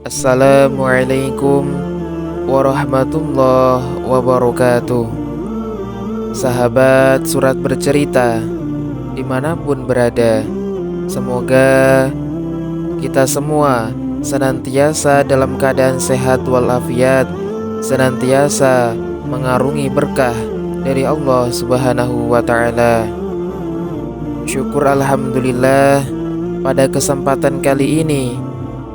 Assalamualaikum warahmatullahi wabarakatuh. Sahabat surat bercerita dimanapun berada, semoga kita semua senantiasa dalam keadaan sehat walafiat, senantiasa mengarungi berkah dari Allah Subhanahu wa Ta'ala. Syukur alhamdulillah, pada kesempatan kali ini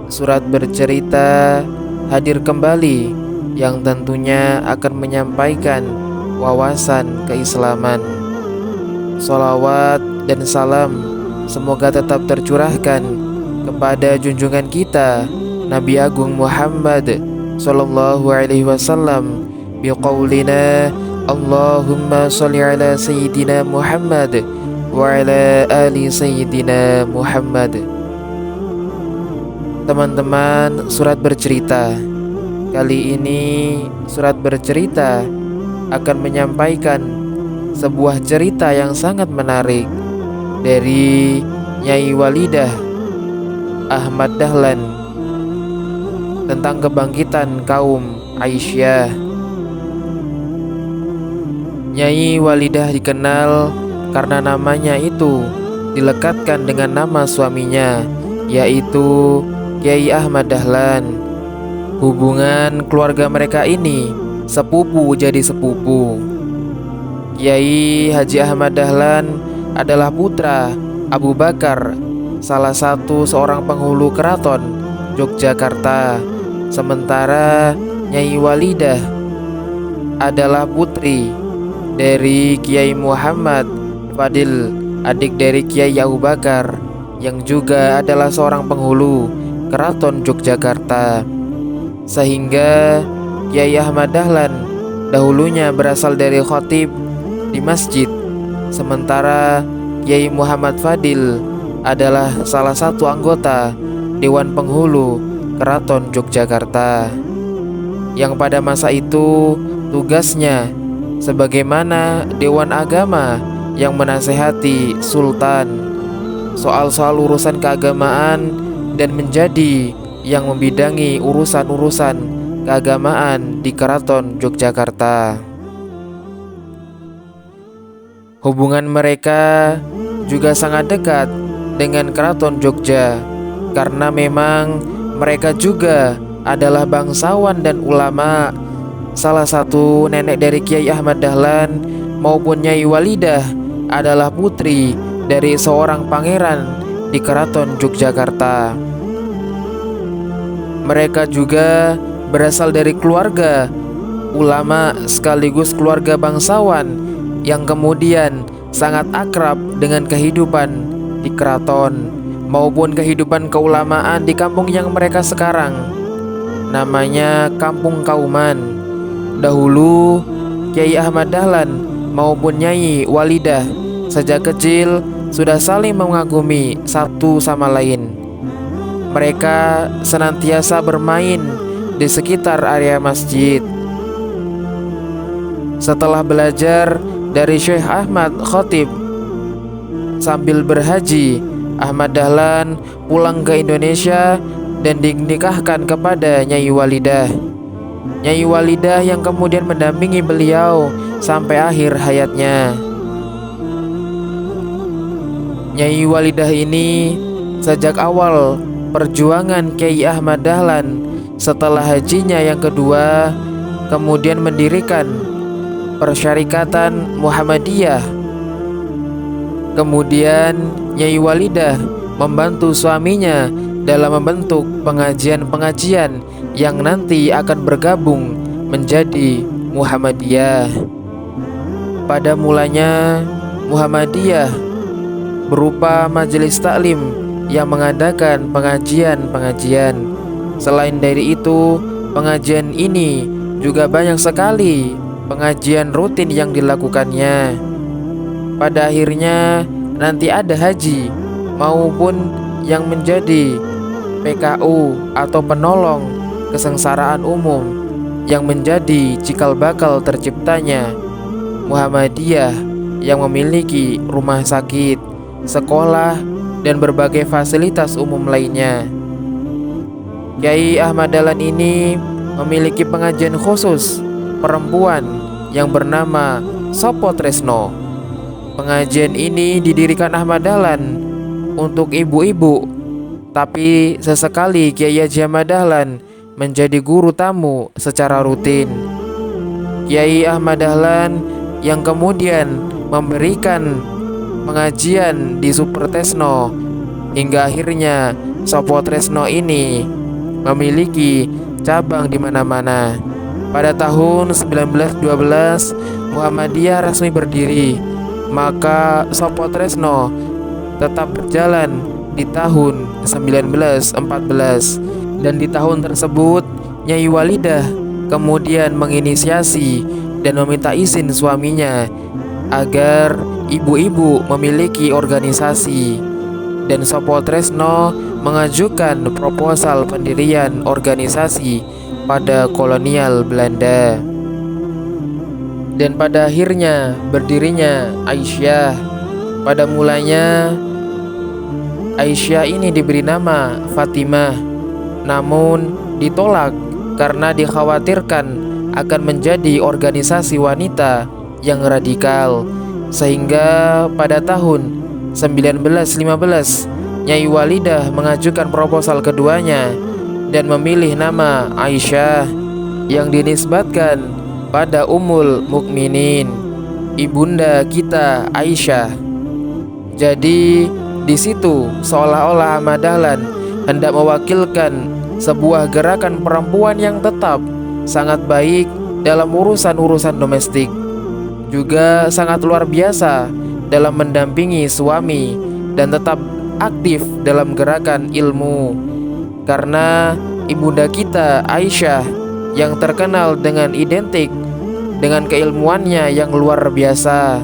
surat bercerita hadir kembali yang tentunya akan menyampaikan wawasan keislaman. Sholawat dan salam semoga tetap tercurahkan kepada junjungan kita Nabi Agung Muhammad sallallahu alaihi wasallam biqaulina Allahumma sholli ala sayyidina Muhammad wa ala ali sayyidina Muhammad. Teman-teman surat bercerita, kali ini surat bercerita akan menyampaikan sebuah cerita yang sangat menarik dari Nyai Walidah Ahmad Dahlan tentang kebangkitan kaum Aisyah. Nyai Walidah dikenal karena namanya itu dilekatkan dengan nama suaminya, yaitu Kiai Ahmad Dahlan. Hubungan keluarga mereka ini sepupu jadi sepupu. Kiai Haji Ahmad Dahlan adalah putra Abu Bakar, salah satu seorang penghulu keraton Yogyakarta. Sementara Nyai Walidah adalah putri dari Kiai Muhammad Fadil, adik dari Kiai Abu Bakar, yang juga adalah seorang penghulu keraton Yogyakarta. Sehingga Kiai Ahmad Dahlan dahulunya berasal dari khatib di masjid, sementara Kiai Muhammad Fadil adalah salah satu anggota Dewan Penghulu Keraton Yogyakarta, yang pada masa itu tugasnya sebagaimana Dewan Agama yang menasehati Sultan soal-soal urusan keagamaan dan menjadi yang membidangi urusan-urusan keagamaan di Keraton Yogyakarta. Hubungan mereka juga sangat dekat dengan Keraton Jogja karena memang mereka juga adalah bangsawan dan ulama. Salah satu nenek dari Kiai Ahmad Dahlan maupun Nyai Walidah adalah putri dari seorang pangeran di Keraton Yogyakarta. Mereka juga berasal dari keluarga ulama sekaligus keluarga bangsawan yang kemudian sangat akrab dengan kehidupan di keraton maupun kehidupan keulamaan di kampung yang mereka sekarang namanya Kampung Kauman. Dahulu Kiai Ahmad Dahlan maupun Nyai Walidah sejak kecil sudah saling mengagumi satu sama lain. Mereka senantiasa bermain di sekitar area masjid. Setelah belajar dari Syekh Ahmad Khatib sambil berhaji, Ahmad Dahlan pulang ke Indonesia dan dinikahkan kepada Nyai Walidah. Nyai Walidah yang kemudian mendampingi beliau sampai akhir hayatnya. Nyai Walidah ini sejak awal perjuangan Kiai Ahmad Dahlan setelah hajinya yang kedua kemudian mendirikan Persyarikatan Muhammadiyah. Kemudian Nyai Walidah membantu suaminya dalam membentuk pengajian-pengajian yang nanti akan bergabung menjadi Muhammadiyah. Pada mulanya Muhammadiyah berupa majelis taklim yang mengadakan pengajian-pengajian. Selain dari itu, pengajian ini juga banyak sekali pengajian rutin yang dilakukannya. Pada akhirnya nanti ada haji maupun yang menjadi PKU atau penolong kesengsaraan umum yang menjadi cikal bakal terciptanya Muhammadiyah yang memiliki rumah sakit, sekolah, dan berbagai fasilitas umum lainnya. Kiai Ahmad Dahlan ini memiliki pengajian khusus perempuan yang bernama Sopo Tresno. Pengajian ini didirikan Ahmad Dahlan untuk ibu-ibu, tapi sesekali Kiai Haji Ahmad Dahlan menjadi guru tamu secara rutin. Kiai Ahmad Dahlan yang kemudian memberikan pengajian di Super Tresno hingga akhirnya Sopo Tresno ini memiliki cabang di mana-mana. Pada tahun 1912 Muhammadiyah resmi berdiri, maka Sopo Tresno tetap berjalan di tahun 1914, dan di tahun tersebut Nyai Walidah kemudian menginisiasi dan meminta izin suaminya agar ibu-ibu memiliki organisasi, dan Sopo Tresno mengajukan proposal pendirian organisasi pada kolonial Belanda. Dan pada akhirnya berdirinya Aisyah. Pada mulanya Aisyah ini diberi nama Fatimah, namun ditolak karena dikhawatirkan akan menjadi organisasi wanita yang radikal. Sehingga pada tahun 1915 Nyai Walidah mengajukan proposal keduanya dan memilih nama Aisyah yang dinisbatkan pada Ummul Mukminin, ibunda kita Aisyah. Jadi di situ seolah-olah Ahmad Dahlan hendak mewakilkan sebuah gerakan perempuan yang tetap sangat baik dalam urusan-urusan domestik, juga sangat luar biasa dalam mendampingi suami, dan tetap aktif dalam gerakan ilmu. Karena ibunda kita Aisyah yang terkenal dengan identik dengan keilmuannya yang luar biasa,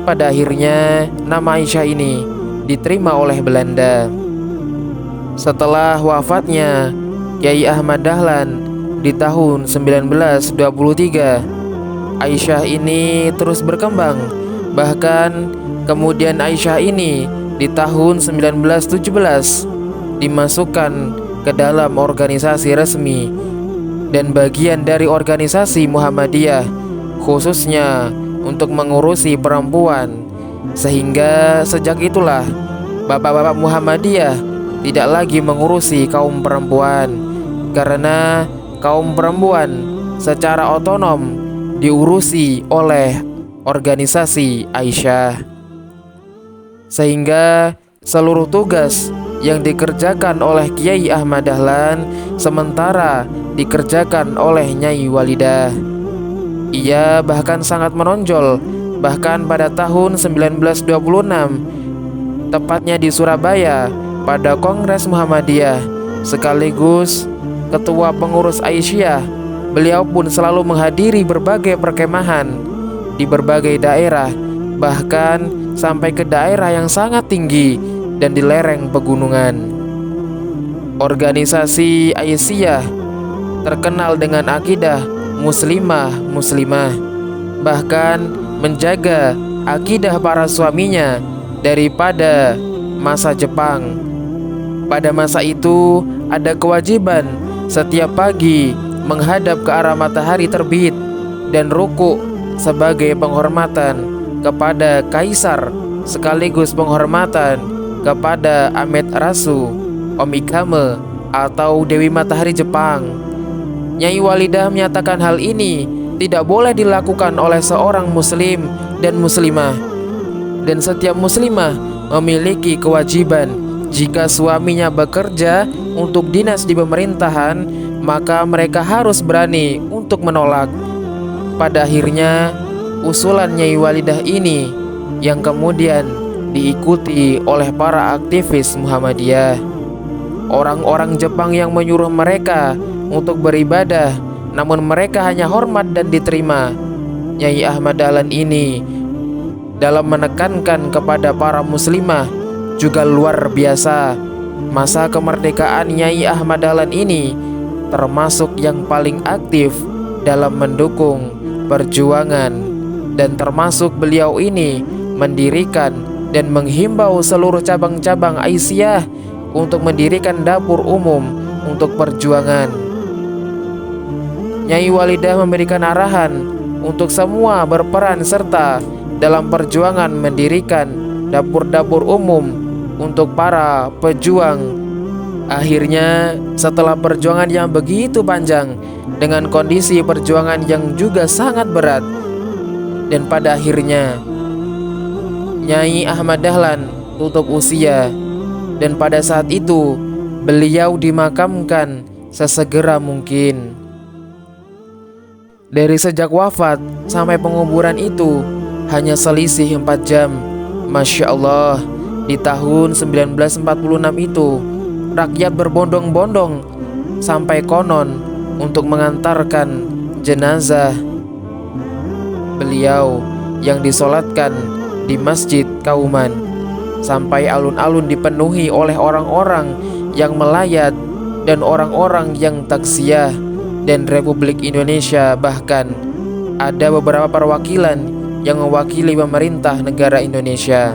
pada akhirnya nama Aisyah ini diterima oleh Belanda. Setelah wafatnya Kiai Ahmad Dahlan di tahun 1923, Aisyah ini terus berkembang. Bahkan kemudian Aisyah ini di tahun 1917 dimasukkan ke dalam organisasi resmi dan bagian dari organisasi Muhammadiyah, khususnya untuk mengurusi perempuan. Sehingga sejak itulah bapak-bapak Muhammadiyah tidak lagi mengurusi kaum perempuan, karena kaum perempuan secara otonom diurusi oleh organisasi Aisyah. Sehingga seluruh tugas yang dikerjakan oleh Kiai Ahmad Dahlan sementara dikerjakan oleh Nyai Walidah. Ia bahkan sangat menonjol. Bahkan pada tahun 1926, tepatnya di Surabaya, pada Kongres Muhammadiyah sekaligus ketua pengurus Aisyah, beliau pun selalu menghadiri berbagai perkemahan di berbagai daerah, bahkan sampai ke daerah yang sangat tinggi dan di lereng pegunungan. Organisasi Aisyah terkenal dengan akidah muslimah, bahkan menjaga akidah para suaminya daripada masa Jepang. Pada masa itu ada kewajiban setiap pagi menghadap ke arah matahari terbit dan rukuk sebagai penghormatan kepada kaisar, sekaligus penghormatan kepada Amaterasu Omikame atau Dewi Matahari Jepang. Nyai Walidah menyatakan hal ini tidak boleh dilakukan oleh seorang muslim dan muslimah, dan setiap muslimah memiliki kewajiban jika suaminya bekerja untuk dinas di pemerintahan, maka mereka harus berani untuk menolak. Pada akhirnya usulan Nyai Walidah ini yang kemudian diikuti oleh para aktivis Muhammadiyah. Orang-orang Jepang yang menyuruh mereka untuk beribadah, namun mereka hanya hormat dan diterima. Nyai Ahmad Dahlan ini dalam menekankan kepada para muslimah juga luar biasa. Masa kemerdekaan Nyai Ahmad Dahlan ini termasuk yang paling aktif dalam mendukung perjuangan, dan termasuk beliau ini mendirikan dan menghimbau seluruh cabang-cabang Aisyah untuk mendirikan dapur umum untuk perjuangan. Nyai Walidah memberikan arahan untuk semua berperan serta dalam perjuangan mendirikan dapur-dapur umum untuk para pejuang. Akhirnya, setelah perjuangan yang begitu panjang dengan kondisi perjuangan yang juga sangat berat, dan pada akhirnya Nyai Ahmad Dahlan tutup usia, dan pada saat itu beliau dimakamkan sesegera mungkin. Dari sejak wafat sampai penguburan itu hanya selisih 4 jam. Masya Allah, di tahun 1946 itu rakyat berbondong-bondong sampai konon untuk mengantarkan jenazah beliau yang disolatkan di Masjid Kauman, sampai alun-alun dipenuhi oleh orang-orang yang melayat dan orang-orang yang taksiyah. Dan Republik Indonesia, bahkan ada beberapa perwakilan yang mewakili pemerintah negara Indonesia.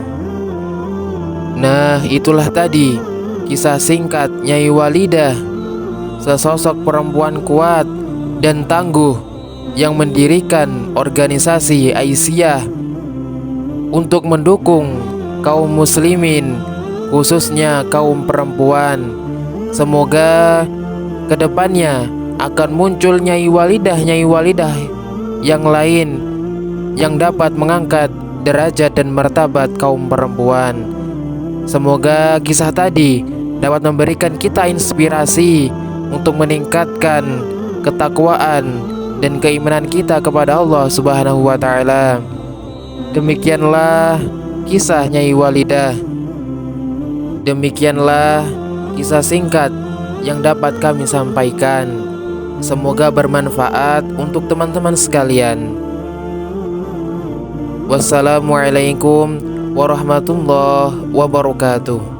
Nah, itulah tadi kisah singkat Nyai Walidah, sesosok perempuan kuat dan tangguh yang mendirikan organisasi Aisyah untuk mendukung kaum muslimin, khususnya kaum perempuan. Semoga kedepannya akan muncul Nyai Walidah yang lain yang dapat mengangkat derajat dan martabat kaum perempuan. Semoga kisah tadi dapat memberikan kita inspirasi untuk meningkatkan ketakwaan dan keimanan kita kepada Allah Subhanahu wa taala. Demikianlah kisah Nyai Walidah. Demikianlah kisah singkat yang dapat kami sampaikan. Semoga bermanfaat untuk teman-teman sekalian. Wassalamualaikum warahmatullahi wabarakatuh.